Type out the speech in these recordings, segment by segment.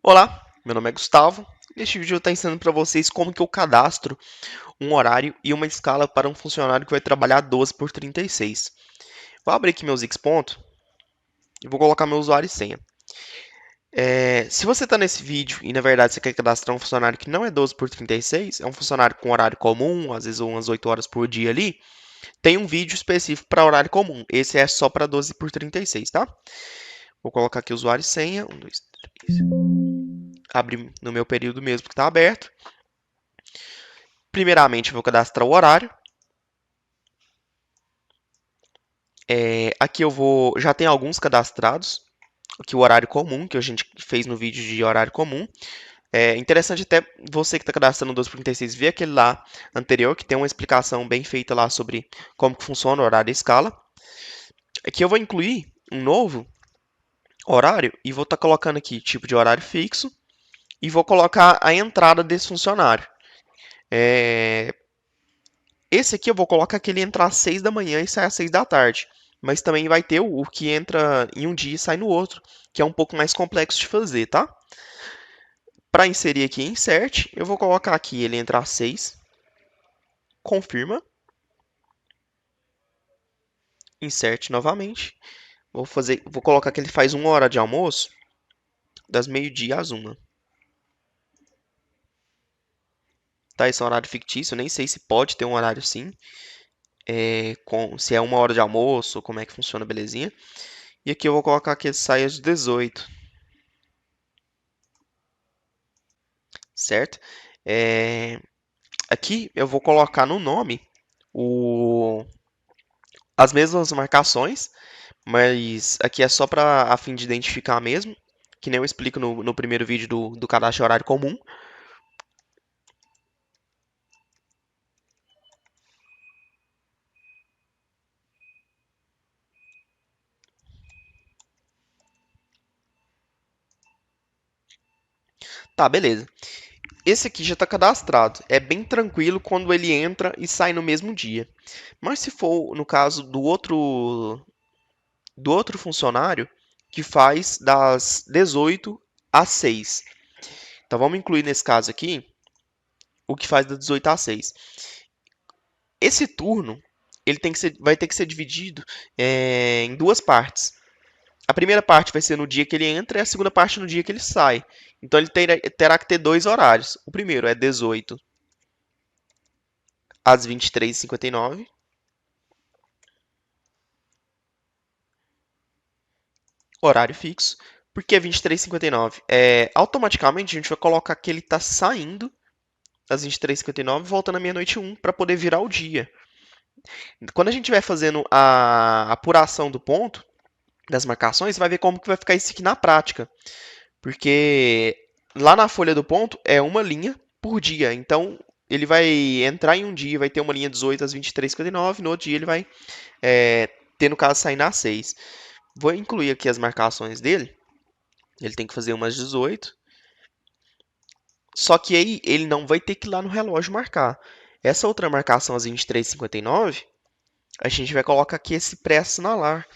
Olá, meu nome é Gustavo. Neste vídeo eu estou ensinando para vocês como que eu cadastro um horário e uma escala para um funcionário que vai trabalhar 12 por 36. Vou abrir aqui meus Xponto e vou colocar meu usuário e senha. Se você está nesse vídeo e na verdade você quer cadastrar um funcionário que não é 12 por 36, é um funcionário com horário comum, às vezes umas 8 horas por dia ali, tem um vídeo específico para horário comum. Esse é só para 12 por 36, tá? Vou colocar aqui usuário e senha. 1, 2, 3. Abrir no meu período mesmo que está aberto. Primeiramente, eu vou cadastrar o horário. Aqui já tem alguns cadastrados. Aqui o horário comum, que a gente fez no vídeo de horário comum. É interessante até você que está cadastrando o 12x36 ver aquele lá anterior, que tem uma explicação bem feita lá sobre como que funciona o horário e a escala. Aqui eu vou incluir um novo horário e vou estar colocando aqui tipo de horário fixo e vou colocar a entrada desse funcionário. Esse aqui eu vou colocar que ele entra às 6 da manhã e sai às 6 da tarde. Mas também vai ter o que entra em um dia e sai no outro, que é um pouco mais complexo de fazer, tá? Para inserir aqui em insert, eu vou colocar aqui ele entra às 6, confirma, insert novamente. Vou colocar que ele faz 1 hora de almoço, das meio-dia às 1. Tá, esse é um horário fictício, eu nem sei se pode ter um horário sim, se é 1 hora de almoço, como é que funciona, belezinha. E aqui eu vou colocar que ele sai às 18. Certo? É, Aqui eu vou colocar no nome o, as mesmas marcações, mas aqui é só para a fim de identificar mesmo, que nem eu explico no primeiro vídeo do cadastro horário comum. Tá, beleza. Esse aqui já está cadastrado. É bem tranquilo quando ele entra e sai no mesmo dia. Mas se for no caso do outro funcionário, que faz das 18 às 6. Então vamos incluir nesse caso aqui o que faz das 18 às 6. Esse turno ele vai ter que ser dividido em duas partes. A primeira parte vai ser no dia que ele entra e a segunda parte no dia que ele sai. Então ele terá que ter dois horários. O primeiro é 18 às 23h59. Horário fixo. Por que 23h59? Automaticamente a gente vai colocar que ele está saindo às 23h59 e voltando à meia-noite 1 para poder virar o dia. Quando a gente vai fazendo a apuração do ponto, das marcações, você vai ver como que vai ficar isso aqui na prática. Porque lá na folha do ponto é uma linha por dia. Então, ele vai entrar em um dia, vai ter uma linha 18 às 23h59, no outro dia ele vai ter, no caso, sair às 6. Vou incluir aqui as marcações dele. Ele tem que fazer umas 18. Só que aí ele não vai ter que ir lá no relógio marcar. Essa outra marcação às 23h59, a gente vai colocar aqui esse pré-assinalar.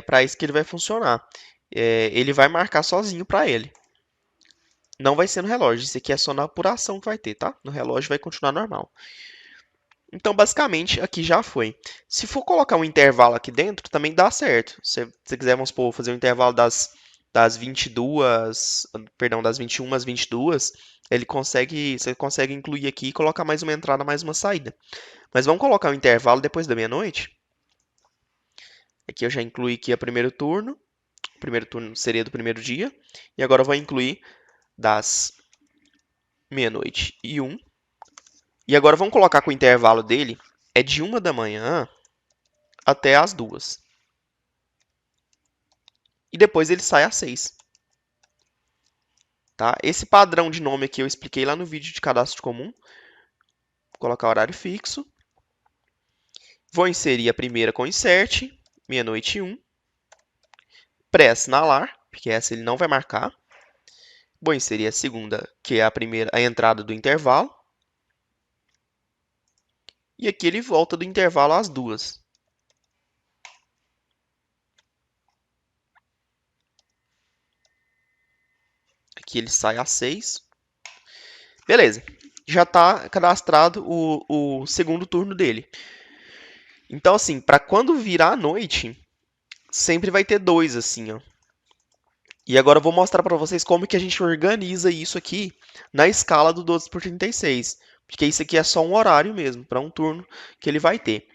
Para isso que ele vai funcionar. Ele vai marcar sozinho para ele. Não vai ser no relógio, isso aqui é só na apuração que vai ter, tá? No relógio vai continuar normal. Então, basicamente, aqui já foi. Se for colocar um intervalo aqui dentro, também dá certo. Se você quiser, vamos supor, fazer um intervalo das 22, perdão, das 21 às 22, você consegue incluir aqui e colocar mais uma entrada, mais uma saída. Mas vamos colocar um intervalo depois da meia-noite. Aqui eu já incluí aqui o primeiro turno. O primeiro turno seria do primeiro dia. E agora eu vou incluir das meia-noite e 1. E agora vamos colocar que o intervalo dele é de 1 da manhã até as 2. E depois ele sai às 6. Tá? Esse padrão de nome aqui eu expliquei lá no vídeo de cadastro comum. Vou colocar horário fixo. Vou inserir a primeira com insert, meia-noite e 1. Pré-assinalar, porque essa ele não vai marcar. Vou inserir a segunda, que é a entrada do intervalo. E aqui ele volta do intervalo às 2. que ele sai às 6. Beleza. Já está cadastrado o segundo turno dele. Então, assim, para quando virar a noite, sempre vai ter 2, assim, ó. E agora eu vou mostrar para vocês como que a gente organiza isso aqui na escala do 12 por 36. Porque isso aqui é só um horário mesmo, para um turno que ele vai ter.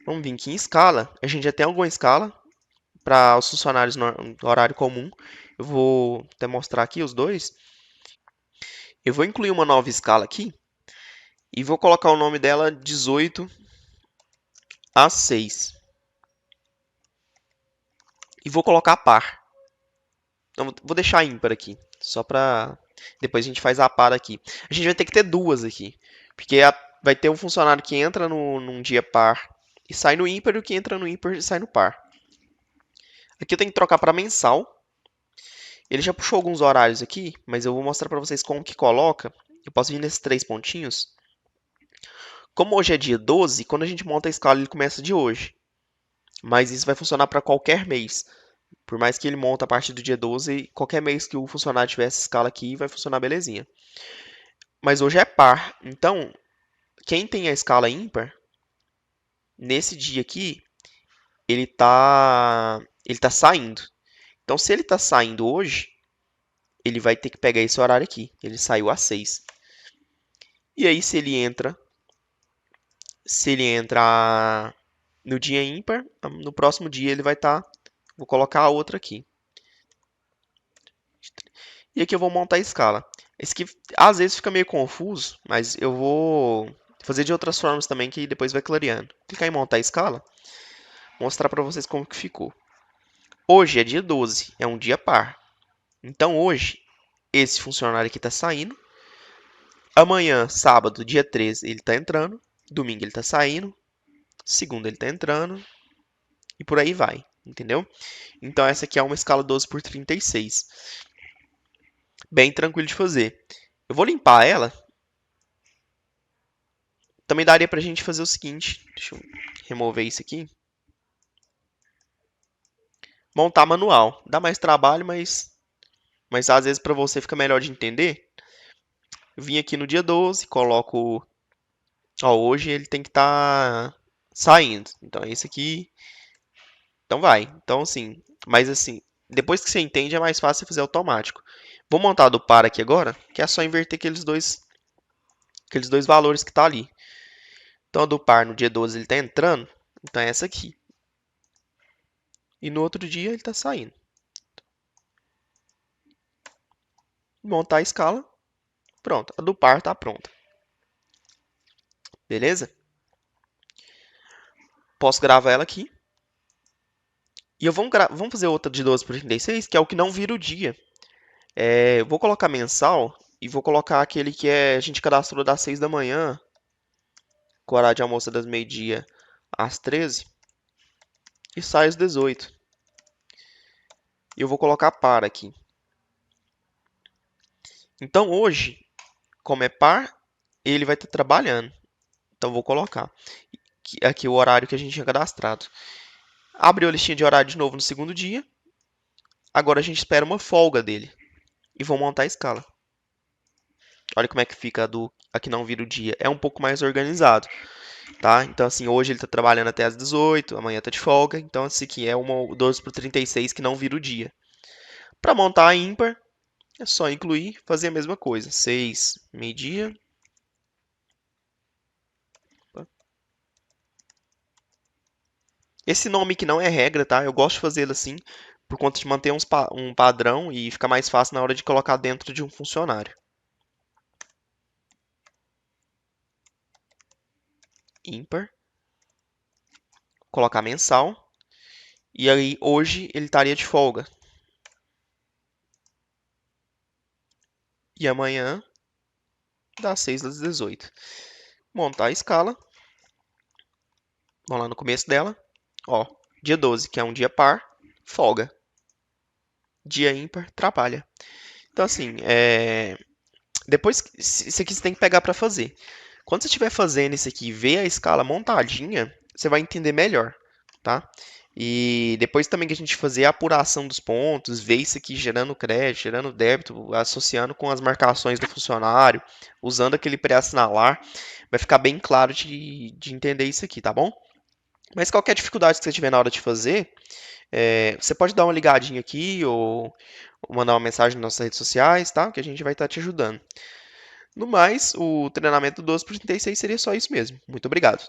Vamos vir aqui em escala. A gente já tem alguma escala para os funcionários no horário comum. Eu vou até mostrar aqui os dois. Eu vou incluir uma nova escala aqui e vou colocar o nome dela 18 às 6. E vou colocar par. Não, vou deixar ímpar aqui, só para depois a gente faz a par aqui. A gente vai ter que ter duas aqui, porque vai ter um funcionário que entra num dia par e sai no ímpar, e o que entra no ímpar e sai no par. Aqui eu tenho que trocar para mensal. Ele já puxou alguns horários aqui, mas eu vou mostrar para vocês como que coloca. Eu posso vir nesses 3 pontinhos. Como hoje é dia 12, quando a gente monta a escala, ele começa de hoje. Mas isso vai funcionar para qualquer mês. Por mais que ele monte a partir do dia 12, qualquer mês que o funcionário tiver essa escala aqui, vai funcionar belezinha. Mas hoje é par. Então, quem tem a escala ímpar, nesse dia aqui, ele tá saindo. Então, se ele está saindo hoje, ele vai ter que pegar esse horário aqui. Ele saiu às 6. E aí, se ele entra no dia ímpar, no próximo dia ele vai estar. Vou colocar a outra aqui. E aqui eu vou montar a escala. Esse aqui às vezes fica meio confuso, mas eu vou fazer de outras formas também que depois vai clareando. Clicar em montar a escala, mostrar para vocês como que ficou. Hoje é dia 12, é um dia par. Então hoje, esse funcionário aqui está saindo. Amanhã, sábado, dia 13, ele está entrando. Domingo ele está saindo. Segunda ele está entrando. E por aí vai, entendeu? Então essa aqui é uma escala 12 por 36. Bem tranquilo de fazer. Eu vou limpar ela. Também daria pra gente fazer o seguinte. Deixa eu remover isso aqui. Montar manual. Dá mais trabalho, mas às vezes para você fica melhor de entender. Eu vim aqui no dia 12, coloco. Ó, hoje ele tem que estar saindo. Então é esse aqui. Então vai. Então assim. Mas assim, depois que você entende é mais fácil você fazer automático. Vou montar do par aqui agora, que é só inverter aqueles dois valores que tá ali. Então, a do par no dia 12 ele está entrando, então é essa aqui. E no outro dia ele está saindo. Montar a escala, pronto. A do par está pronta. Beleza? Posso gravar ela aqui. E vamos fazer outra de 12 por 36, que é o que não vira o dia. Eu vou colocar mensal e vou colocar aquele que a gente cadastrou das 6 da manhã, com o horário de almoço das meio-dia às 13, e sai às 18. E eu vou colocar par aqui. Então hoje, como é par, ele vai estar trabalhando. Então vou colocar aqui o horário que a gente tinha cadastrado. Abriu a listinha de horário de novo no segundo dia. Agora a gente espera uma folga dele. E vou montar a escala. Olha como é que fica a que não vira o dia. É um pouco mais organizado. Tá? Então assim, hoje ele está trabalhando até às 18, amanhã está de folga. Então esse aqui é uma 12 por 36 que não vira o dia. Para montar a ímpar, é só incluir, fazer a mesma coisa. 6, meio-dia. Esse nome aqui não é regra, tá? Eu gosto de fazê-lo assim, por conta de manter um padrão e ficar mais fácil na hora de colocar dentro de um funcionário. Ímpar. Colocar mensal. E aí, hoje, ele estaria de folga. E amanhã, das 6 às 18. Montar a escala. Vamos lá no começo dela. Ó, dia 12, que é um dia par, folga. Dia ímpar, trabalha. Então, assim, depois, isso aqui você tem que pegar para fazer. Quando você estiver fazendo isso aqui e ver a escala montadinha, você vai entender melhor, tá? E depois também que a gente fazer a apuração dos pontos, ver isso aqui gerando crédito, gerando débito, associando com as marcações do funcionário, usando aquele pré-assinalar, vai ficar bem claro de entender isso aqui, tá bom? Mas qualquer dificuldade que você tiver na hora de fazer, você pode dar uma ligadinha aqui ou mandar uma mensagem nas nossas redes sociais, tá? Que a gente vai estar te ajudando. No mais, o treinamento 12 por 36 seria só isso mesmo. Muito obrigado.